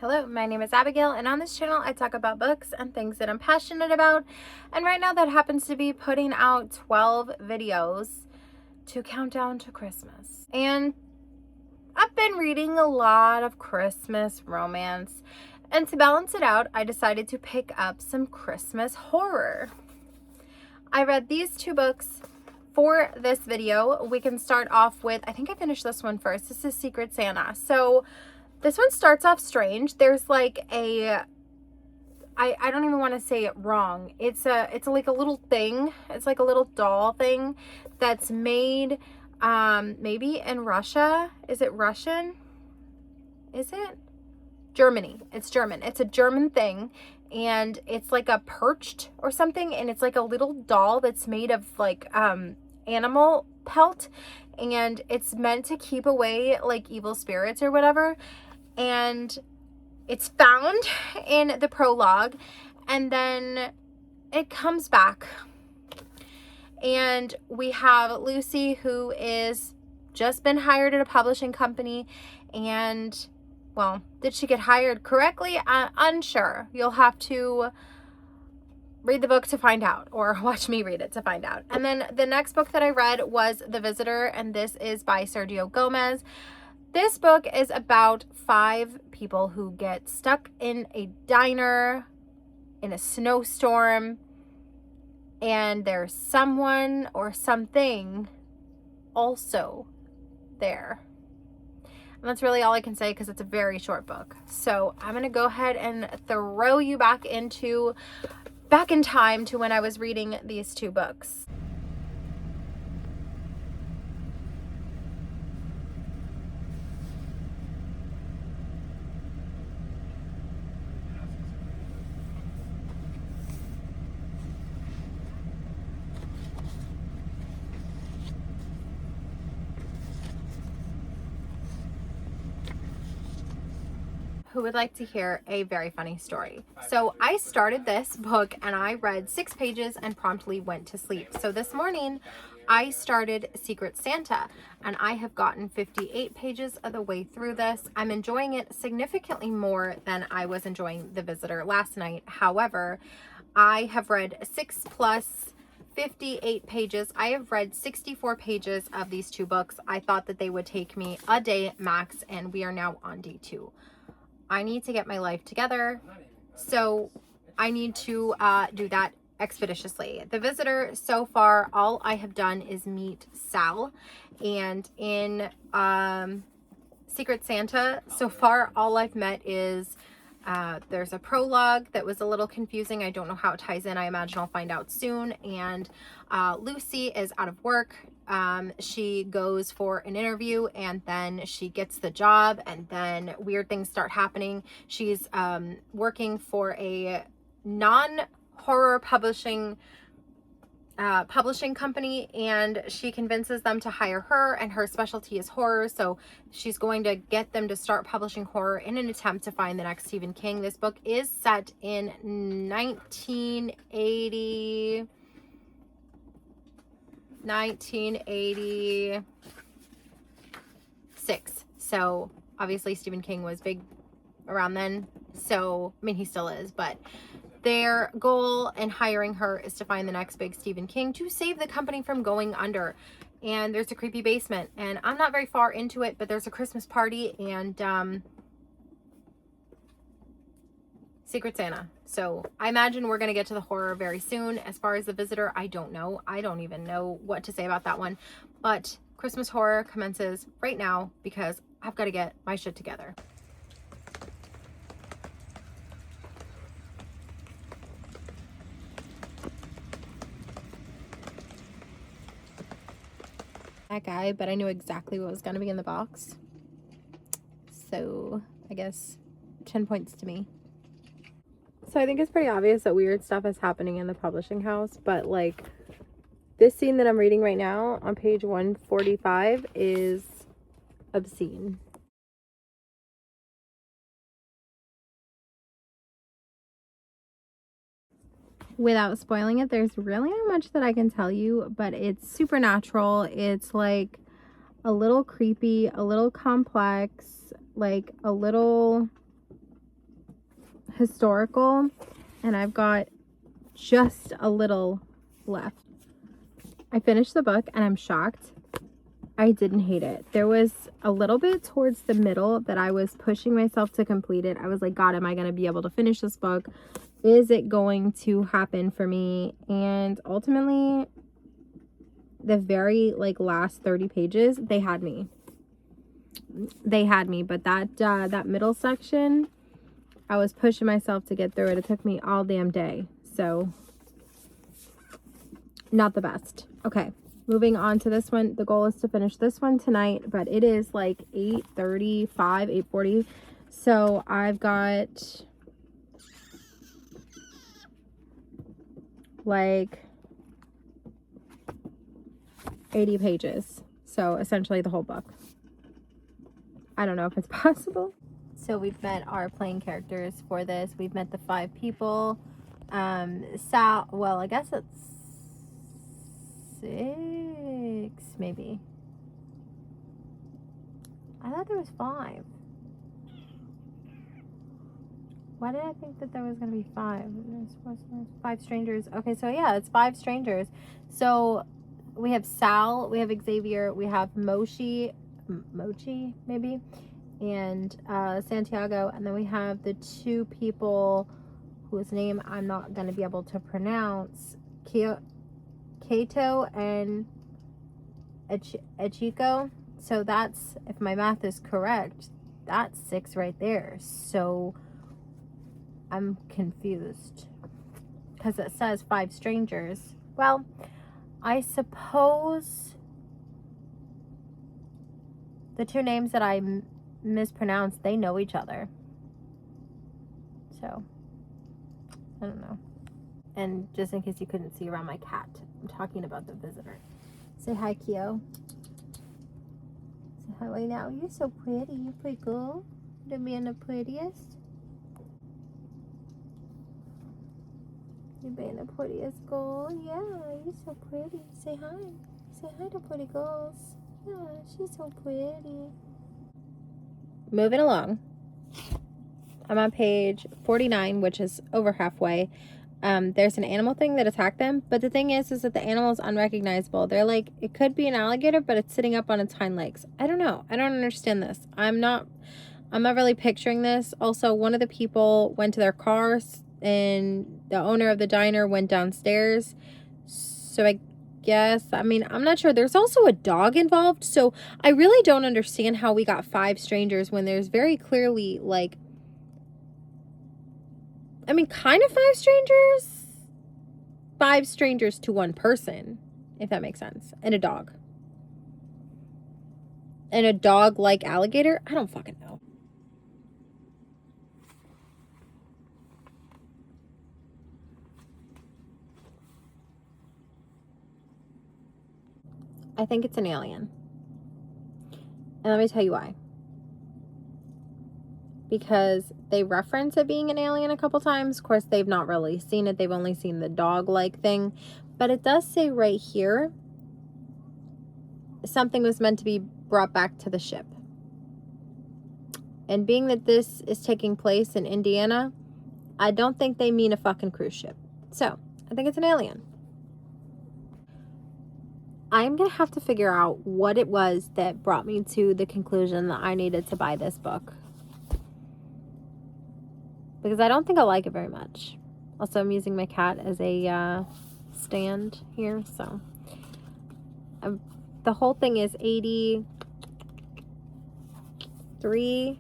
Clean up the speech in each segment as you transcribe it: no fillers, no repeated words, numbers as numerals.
Hello, my name is Abigail, and on this channel I talk about books and things that I'm passionate about. And right now that happens to be putting out 12 videos to count down to Christmas. And I've been reading a lot of Christmas romance, and to balance it out, I decided to pick up some Christmas horror. I read these two books for this video. We can start off with, I think I finished this one first. This is Secret Santa. So this one starts off strange. There's like I don't even want to say it wrong. It's like a little thing. It's like a little doll thing that's made maybe in Russia. Is it Russian? Is it? Germany. It's German. It's a German thing, and it's like a perched or something, and it's like a little doll that's made of like animal pelt, and it's meant to keep away like evil spirits or whatever. And it's found in the prologue, and then it comes back, and we have Lucy, who is just been hired at a publishing company. And well, did she get hired correctly? Unsure. You'll have to read the book to find out, or watch me read it to find out. And then the next book that I read was The Visitor, and this is by Sergio Gomez. This book is about 5 people who get stuck in a diner in a snowstorm, and there's someone or something also there. And that's really all I can say because it's a very short book. So I'm going to go ahead and throw you back in time to when I was reading these two books. Who would like to hear a very funny story? So I started this book and I read 6 pages and promptly went to sleep. So this morning I started Secret Santa, and I have gotten 58 pages of the way through this. I'm enjoying it significantly more than I was enjoying The Visitor last night. However, I have read 6 plus 58 pages. I have read 64 pages of these two books. I thought that they would take me a day max, and we are now on day 2. I need to get my life together, so I need to do that expeditiously. The Visitor, so far, all I have done is meet Sal, and in Secret Santa, so far, all I've met is there's a prologue that was a little confusing. I don't know how it ties in. I imagine I'll find out soon. And Lucy is out of work. She goes for an interview, and then she gets the job, and then weird things start happening. She's working for a non-horror publishing company, and she convinces them to hire her, and her specialty is horror, so she's going to get them to start publishing horror in an attempt to find the next Stephen King. This book is set in 1986. So obviously Stephen King was big around then. So, I mean, he still is, but their goal in hiring her is to find the next big Stephen King to save the company from going under. And there's a creepy basement, and I'm not very far into it, but there's a Christmas party and Secret Santa. So I imagine we're going to get to the horror very soon. As far as The Visitor, I don't know. I don't even know what to say about that one. But Christmas horror commences right now because I've got to get my shit together. That guy, but I knew exactly what was going to be in the box. So I guess 10 points to me. So I think it's pretty obvious that weird stuff is happening in the publishing house, but like this scene that I'm reading right now on page 145 is obscene. Without spoiling it, there's really not much that I can tell you, but it's supernatural. It's like a little creepy, a little complex, like a little historical, and I've got just a little left. I finished the book and I'm shocked. I didn't hate it. There was a little bit towards the middle that I was pushing myself to complete it. I was like, God, am I going to be able to finish this book? Is it going to happen for me? And ultimately, the very last 30 pages, they had me. But that middle section, I was pushing myself to get through it. It took me all damn day. So, not the best. Okay. Moving on to this one. The goal is to finish this one tonight, but it is 8:35, 8:40. So I've got 80 pages. So essentially the whole book. I don't know if it's possible. So we've met our playing characters for this. We've met the 5 people. Sal, well, I guess it's 6, maybe. I thought there was 5. Why did I think that there was going to be 5? There's 5 strangers. Okay, so yeah, it's 5 strangers. So we have Sal, we have Xavier, we have Mochi, maybe, and Santiago, and then we have the 2 people whose name I'm not going to be able to pronounce, Kato and Echiko. So that's, if my math is correct, that's 6 right there. So I'm confused because it says 5 strangers. Well, I suppose the 2 names that I mispronounced, they know each other. So I don't know. And just in case you couldn't see around my cat, I'm talking about the visitor. Say hi, Kyo. Say hi right now. You're so pretty. You're pretty girl. You're being the prettiest. You're being the prettiest girl. Yeah, you're so pretty. Say hi. Say hi to pretty girls. Yeah, she's so pretty. Moving along. I'm on page 49, which is over halfway. There's an animal thing that attacked them, but the thing is that the animal is unrecognizable. They're like, it could be an alligator, but it's sitting up on its hind legs. I don't know. I don't understand this. I'm not really picturing this. Also, one of the people went to their cars, and the owner of the diner went downstairs. So I guess, I mean, I'm not sure. There's also a dog involved, so I really don't understand how we got 5 strangers when there's very clearly kind of 5 strangers. 5 strangers to 1 person, if that makes sense. And a dog. And a dog like alligator? I don't fucking know. I think it's an alien. And let me tell you why. Because they reference it being an alien a couple times. Of course, they've not really seen it. They've only seen the dog-like thing. But it does say right here, something was meant to be brought back to the ship. And being that this is taking place in Indiana, I don't think they mean a fucking cruise ship. So, I think it's an alien. I'm going to have to figure out what it was that brought me to the conclusion that I needed to buy this book. Because I don't think I like it very much. Also, I'm using my cat as a stand here, so. The whole thing is 83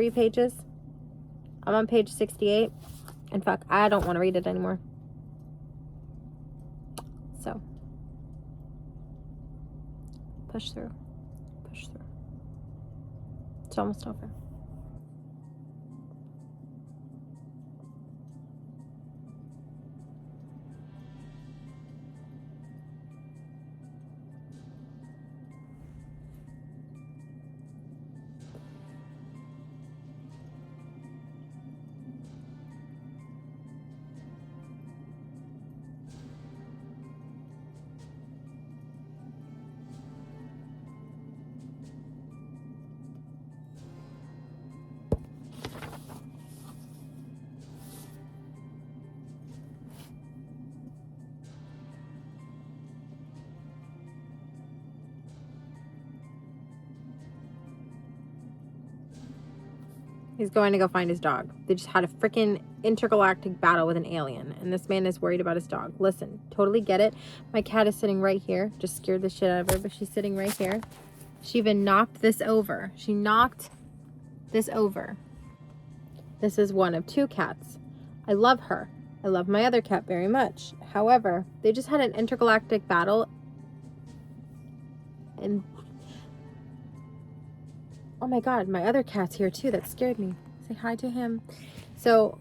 pages. I'm on page 68. And fuck, I don't want to read it anymore. So. Push through. Push through. It's almost over. He's going to go find his dog. They just had a freaking intergalactic battle with an alien, and this man is worried about his dog. Listen, totally get it. My cat is sitting right here. Just scared the shit out of her, but she's sitting right here. She even knocked this over. She knocked this over. This is one of 2 cats. I love her. I love my other cat very much. However, they just had an intergalactic battle, and oh my God, my other cat's here too. That scared me. Say hi to him. So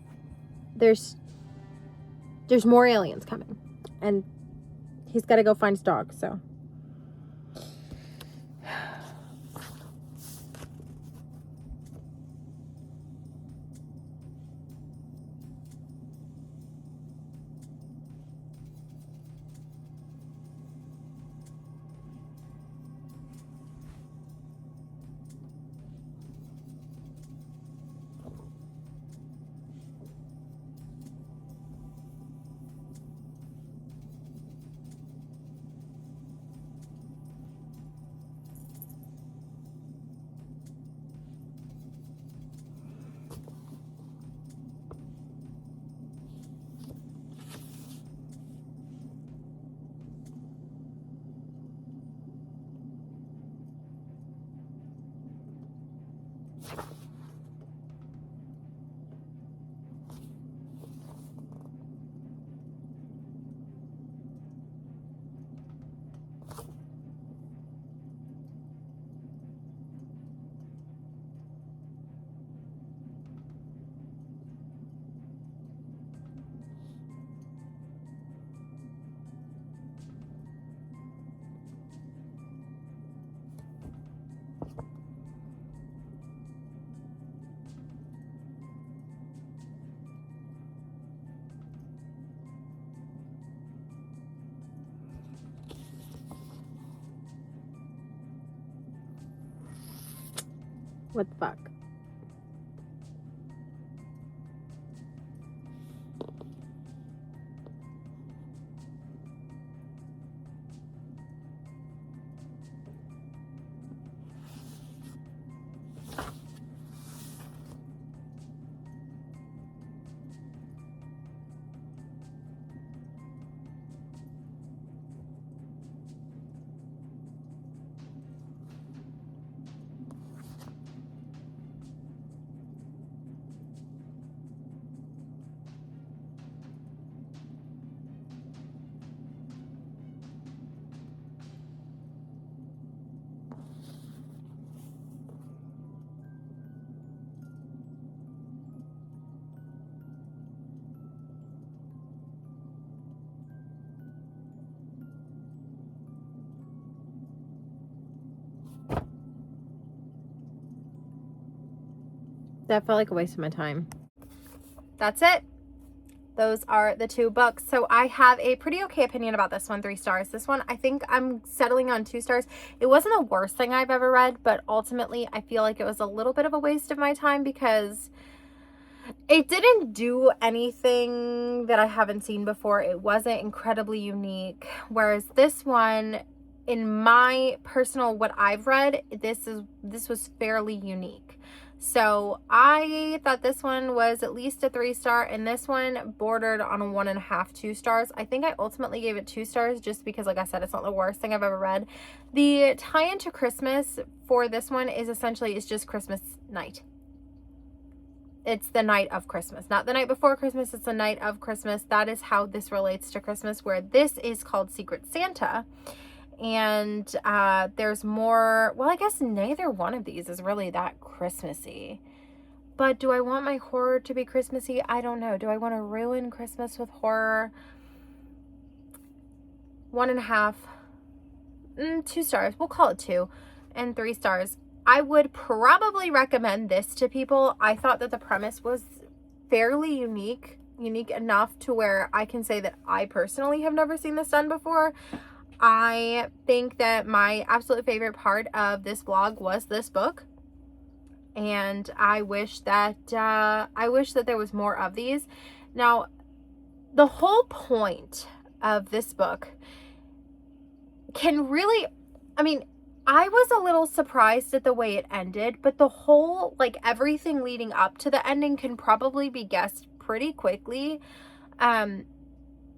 there's more aliens coming, and he's got to go find his dog. So what the fuck? That felt like a waste of my time. That's it. Those are the 2 books. So I have a pretty okay opinion about this one, 3 stars. This one, I think I'm settling on 2 stars. It wasn't the worst thing I've ever read, but ultimately I feel like it was a little bit of a waste of my time because it didn't do anything that I haven't seen before. It wasn't incredibly unique. Whereas this one, in my personal, what I've read, this was fairly unique. So I thought this one was at least a 3 star, and this one bordered on a 1.5, 2 stars. I think I ultimately gave it 2 stars just because, like I said, it's not the worst thing I've ever read. The tie into Christmas for this one is essentially, it's just Christmas night. It's the night of Christmas, not the night before Christmas. It's the night of Christmas. That is how this relates to Christmas, where this is called Secret Santa. And there's more, well, I guess neither one of these is really that Christmassy. But do I want my horror to be Christmassy? I don't know. Do I want to ruin Christmas with horror? 1.5, 2 stars. We'll call it 2, and 3 stars. I would probably recommend this to people. I thought that the premise was fairly unique enough to where I can say that I personally have never seen this done before. I think that my absolute favorite part of this vlog was this book, and I wish that there was more of these. Now, the whole point of this book can really, I mean, I was a little surprised at the way it ended, but the whole, like, everything leading up to the ending can probably be guessed pretty quickly.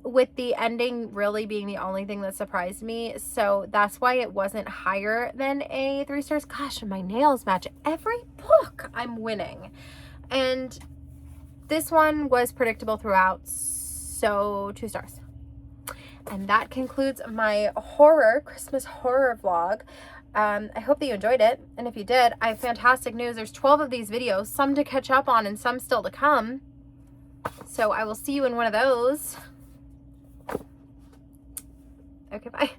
With the ending really being the only thing that surprised me. So that's why it wasn't higher than a 3 stars. Gosh, my nails match every book. I'm winning. And this one was predictable throughout, so 2 stars. And that concludes my Christmas horror vlog. I hope that you enjoyed it. And if you did, I have fantastic news. There's 12 of these videos, some to catch up on and some still to come. So I will see you in one of those. Okay, bye.